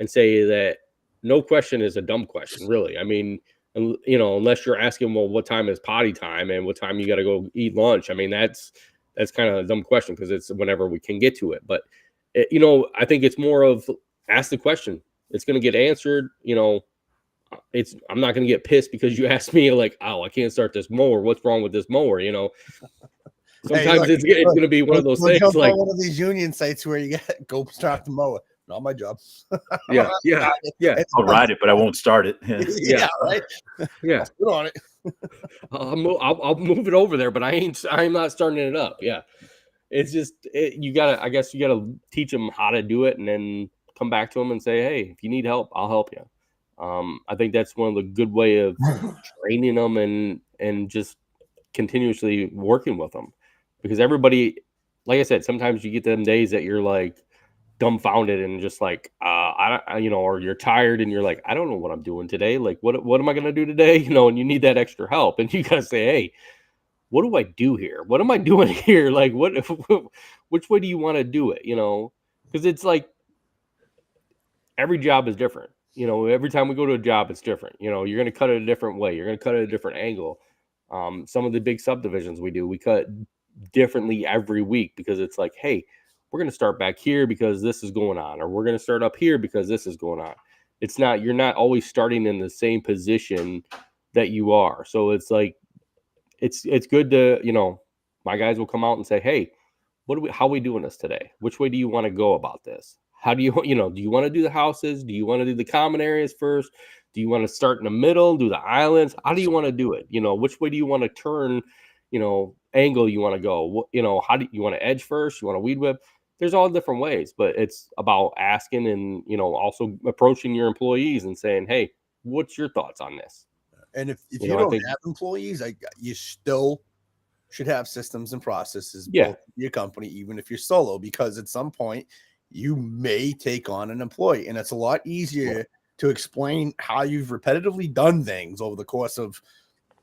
say that no question is a dumb question, really. I mean, unless you're asking, well, what time is potty time and what time you got to go eat lunch? I mean, that's kind of a dumb question because it's whenever we can get to it. But, I think it's more of ask the question. It's going to get answered. I'm not going to get pissed because you asked me like, oh, I can't start this mower. What's wrong with this mower? Sometimes it's going to be one of those things jump like on one of these union sites where you go start the mower. Not my job. Yeah. I'll ride it, but I won't start it. Yeah, right. Yeah, I'll put on it. I'll move it over there, but I'm not starting it up. Yeah, it's just I guess you gotta teach them how to do it, and then come back to them and say, hey, if you need help, I'll help you. I think that's one of the good way of training them and just continuously working with them, because everybody, like I said, sometimes you get them days that you're like dumbfounded and just like or you're tired and you're like, I don't know what I'm doing today. Like what am I gonna do today? And you need that extra help, and you gotta say, hey, what do I do here? What am I doing here? Like which way do you want to do it? Because it's like every job is different. Every time we go to a job, it's different. You're going to cut it a different way. You're going to cut it a different angle. Some of the big subdivisions we cut differently every week because it's like, hey, we're going to start back here because this is going on, or we're going to start up here because this is going on. You're not always starting in the same position that you are. So it's like, it's good to, my guys will come out and say, hey, how are we doing this today? Which way do you want to go about this? How do you, do you want to do the houses? Do you want to do the common areas first? Do you want to start in the middle, do the islands? How do you want to do it? Which way do you want to turn, angle you want to go? How do you want to edge first? You want to weed whip? There's all different ways, but it's about asking and, also approaching your employees and saying, hey, what's your thoughts on this? And if you don't have employees, you still should have systems and processes built in your company, even if you're solo, because at some point you may take on an employee, and it's a lot easier to explain how you've repetitively done things over the course of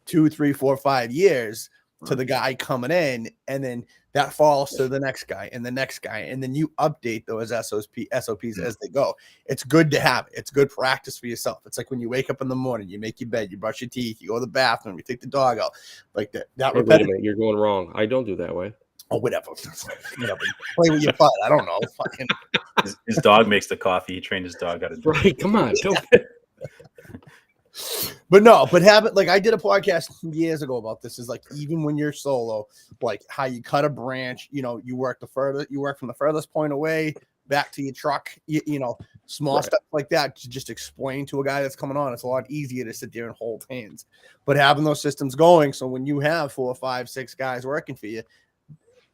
2, 3, 4, 5 years to the guy coming in, and then that falls to the next guy and the next guy, and then you update those SOPs as they go. It's good to have it. It's good practice for yourself. It's like when you wake up in the morning, you make your bed, you brush your teeth, you go to the bathroom, you take the dog out, like that. Hey, wait a minute, you're going wrong. I don't do that way. Oh, whatever. Play with your butt. I don't know. Fucking. His dog makes the coffee. He trained his dog how to do it. Right. Come on. But have it like I did a podcast years ago about this. Is like even when you're solo, like how you cut a branch, you work from the furthest point away back to your truck, small stuff like that to just explain to a guy that's coming on. It's a lot easier to sit there and hold hands. But having those systems going, so when you have 4, 5, 6 guys working for you,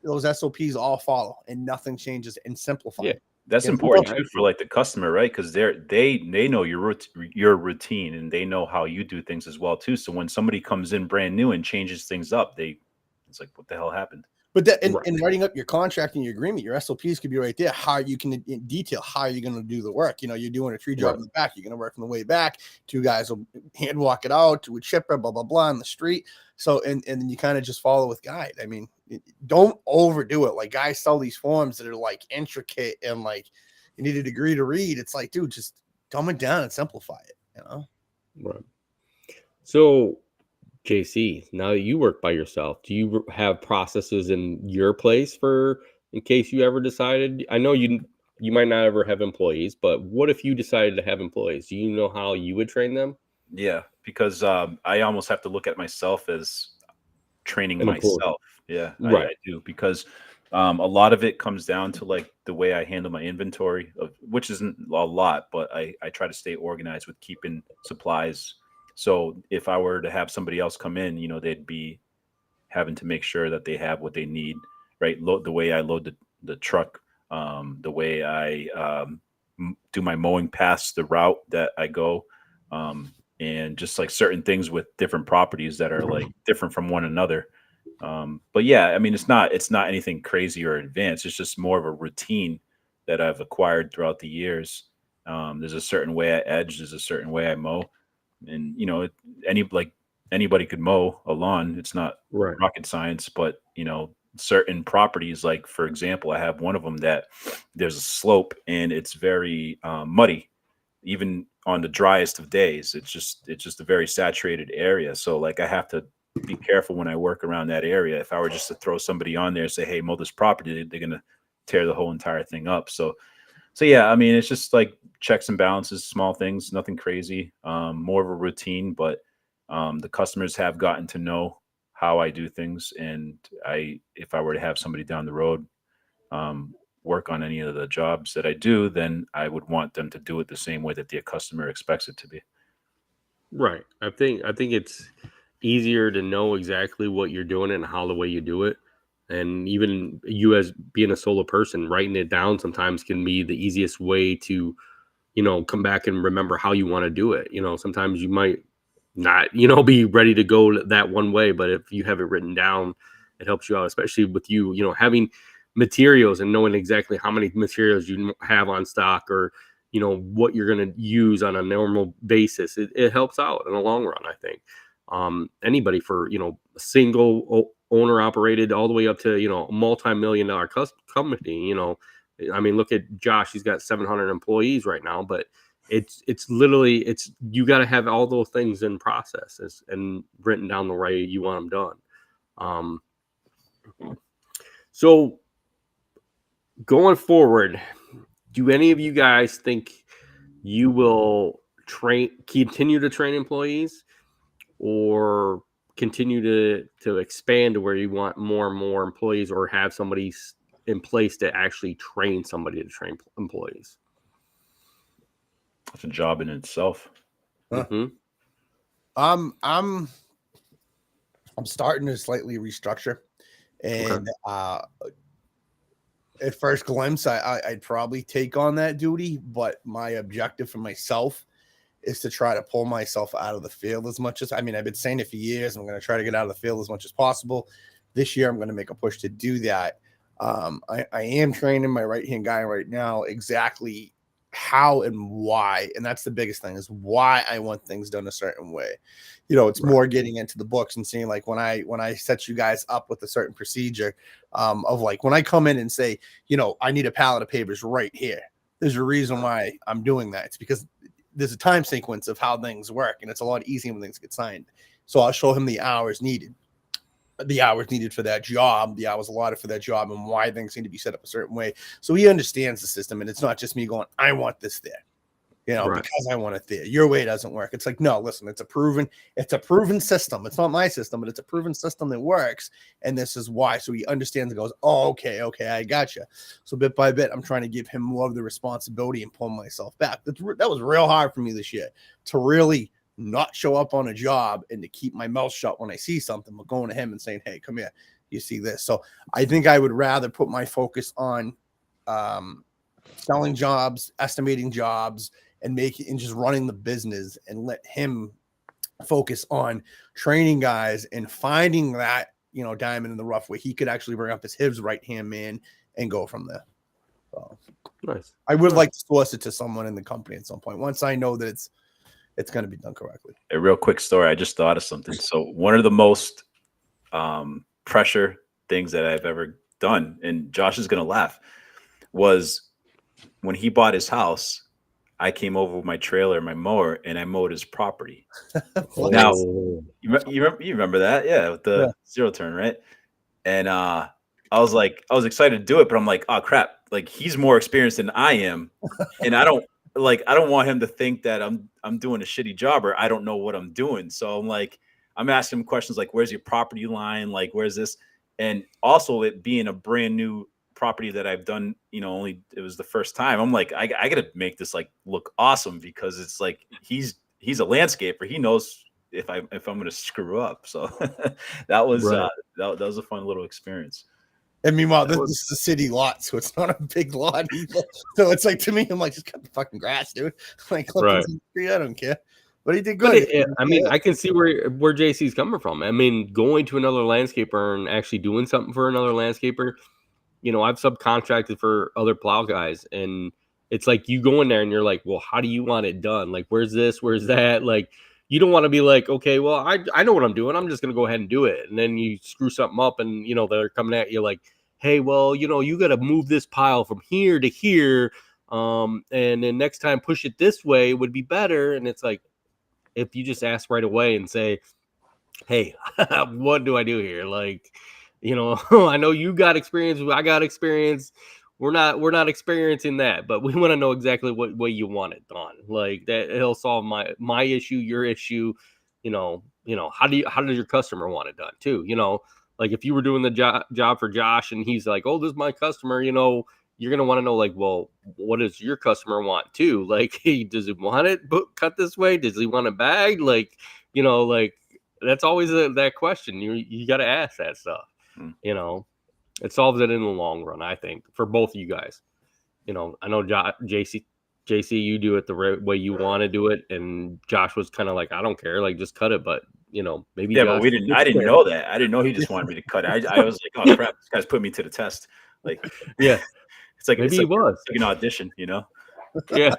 those SOPs all follow and nothing changes and simplify. Yeah. That's important too for like the customer, right? Because they know your routine and they know how you do things as well too. So when somebody comes in brand new and changes things up, it's like, what the hell happened? But that in Right. writing up your contract and your agreement, your SOPs could be right there. How you can in detail how you're going to do the work. You know, you're doing a tree job Right. in the back. You're going to work on the way back. Two guys will hand walk it out to a chipper, blah blah blah, on the street. So and then you kind of just follow with guide. I mean, don't overdo it. Like guys sell these forms that are like intricate and like you need a degree to read. It's like, dude, just dumb it down and simplify it. You know. Right. So, JC, now that you work by yourself, do you have processes in your place for in case you ever decided? I know you might not ever have employees, but what if you decided to have employees? Do you know how you would train them? Yeah, because I almost have to look at myself as training An employee. myself. Yeah, I Right. do because a lot of it comes down to like the way I handle my inventory, of which isn't a lot, but I try to stay organized with keeping supplies. So if I were to have somebody else come in, you know, they'd be having to make sure that they have what they need, right? The way I load the truck, the way I do my mowing past the route that I go, and just like certain things with different properties that are like different from one another. But yeah, I mean, it's not anything crazy or advanced. It's just more of a routine that I've acquired throughout the years. There's a certain way I edge. There's a certain way I mow, and you know, anybody could mow a lawn. It's not Right. rocket science, but you know, certain properties, like for example, I have one of them that there's a slope and it's very muddy, even on the driest of days. It's just a very saturated area. So like I have to be careful when I work around that area. If I were just to throw somebody on there and say, "Hey, mow this property," they're gonna tear the whole entire thing up. So yeah, I mean, it's just like checks and balances, small things, nothing crazy. More of a routine, but the customers have gotten to know how I do things, and if I were to have somebody down the road work on any of the jobs that I do, then I would want them to do it the same way that the customer expects it to be. Right. I think it's easier to know exactly what you're doing and how the way you do it. And even you as being a solo person, writing it down sometimes can be the easiest way to, come back and remember how you want to do it. Sometimes you might not, be ready to go that one way, but if you have it written down, it helps you out, especially with having materials and knowing exactly how many materials you have on stock or what you're going to use on a normal basis. It helps out in the long run, I think. Anybody for a single owner operated all the way up to a multi-million dollar company. I mean, look at Josh. He's got 700 employees right now, but it's literally you got to have all those things in processes and written down the way you want them done. So going forward, do any of you guys think you will continue to train employees, or continue to expand to where you want more and more employees, or have somebody in place to actually train somebody to train employees? It's a job in itself. Huh. Mm-hmm. I'm starting to slightly restructure, and at first glimpse, I'd probably take on that duty, but my objective for myself is to try to pull myself out of the field as much as I've been saying it for years. I'm going to try to get out of the field as much as possible. This year, I'm going to make a push to do that. I am training my right-hand guy right now exactly how and why. And that's the biggest thing, is why I want things done a certain way. It's Right. more getting into the books and seeing like when I set you guys up with a certain procedure, of like when I come in and say, I need a pallet of papers right here. There's a reason why I'm doing that. It's because there's a time sequence of how things work, and it's a lot easier when things get signed. So I'll show him the hours needed for that job, the hours allotted for that job, and why things need to be set up a certain way. So he understands the system, and it's not just me going, I want this there, Right. because I want it there. Your way doesn't work. It's like, no, listen, it's a proven system. It's not my system, but it's a proven system that works. And this is why. So he understands and goes, oh, okay, I gotcha. So bit by bit, I'm trying to give him more of the responsibility and pull myself back. That was real hard for me this year, to really not show up on a job and to keep my mouth shut when I see something, but going to him and saying, hey, come here, you see this. So I think I would rather put my focus on selling jobs, estimating jobs, and just running the business, and let him focus on training guys and finding that diamond in the rough where he could actually bring up his right hand man and go from there. So Nice. I would like to source it to someone in the company at some point once I know that it's going to be done correctly. A real quick story. I just thought of something. So one of the most pressure things that I've ever done, and Josh is going to laugh, was when he bought his house. I came over with my trailer and my mower, and I mowed his property. Now, you remember that? Yeah, with the zero turn, right? And I was excited to do it, but I'm like, oh crap! Like he's more experienced than I am, and I don't want him to think that I'm doing a shitty job or I don't know what I'm doing. So I'm asking him questions like, where's your property line? Like, where's this? And also it being a brand new property that I've done, only it was the first time. I'm like, I gotta make this look awesome because it's like he's a landscaper. He knows if I'm gonna screw up. So that was Right. that was a fun little experience. And meanwhile, this is a city lot, so it's not a big lot either. So it's like, to me, I'm like, just cut the fucking grass, dude. Like, Right. I don't care. But he did good. I can see where JC's coming from. I mean, going to another landscaper and actually doing something for another landscaper. I've subcontracted for other plow guys, and it's like you go in there and you're like, well, how do you want it done? Like, where's this? Where's that? Like, you don't want to be like, okay, well, I know what I'm doing. I'm just going to go ahead and do it. And then you screw something up and, they're coming at you like, hey, well, you got to move this pile from here to here. And then next time push it this way would be better. And it's like, if you just ask right away and say, hey, what do I do here? Like, I know you got experience. I got experience. We're not experiencing that, but we want to know exactly what way you want it done. Like that, it'll solve my issue, your issue. How does your customer want it done too? Like if you were doing the job for Josh and he's like, oh, this is my customer. You're gonna want to know like, well, what does your customer want too? Like, hey, does he want it cut this way? Does he want it bagged? Like, like that's always that question. You got to ask that stuff. It solves it in the long run, I think, for both of you guys. I know JC, you do it the right way you want to do it, and Josh was kind of like, I don't care, like just cut it. But maybe yeah, Josh, but I didn't know that. I didn't know he just wanted me to cut it. I was like, oh crap, this guy's put me to the test. Like, yeah, it's like maybe he was like an audition, Yeah.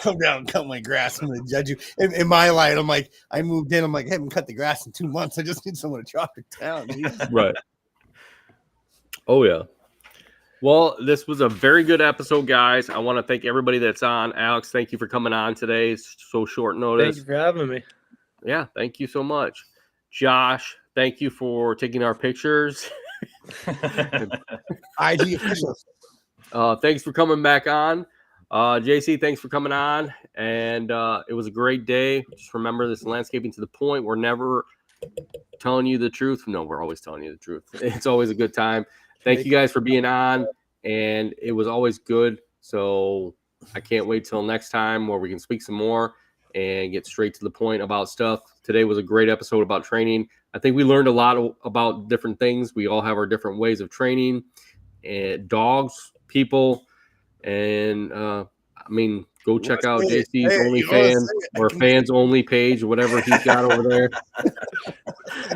Come down and cut my grass. I'm going to judge you. In my line, I'm like, I moved in. I'm like, I haven't cut the grass in 2 months. I just need someone to chop it down. Right. Oh, yeah. Well, this was a very good episode, guys. I want to thank everybody that's on. Alex, thank you for coming on today. It's so short notice. Thank you for having me. Yeah, thank you so much. Josh, thank you for taking our pictures. IG official. Thanks for coming back on. JC, thanks for coming on. And it was a great day. Just remember, this landscaping to the point. We're never telling you the truth. No, we're always telling you the truth. It's always a good time. Thank you guys for being on. And it was always good. So I can't wait till next time where we can speak some more and get straight to the point about stuff. Today was a great episode about training. I think we learned a lot about different things. We all have our different ways of training, and dogs, people, and go check out JC's OnlyFans or fans only page, whatever he's got over there.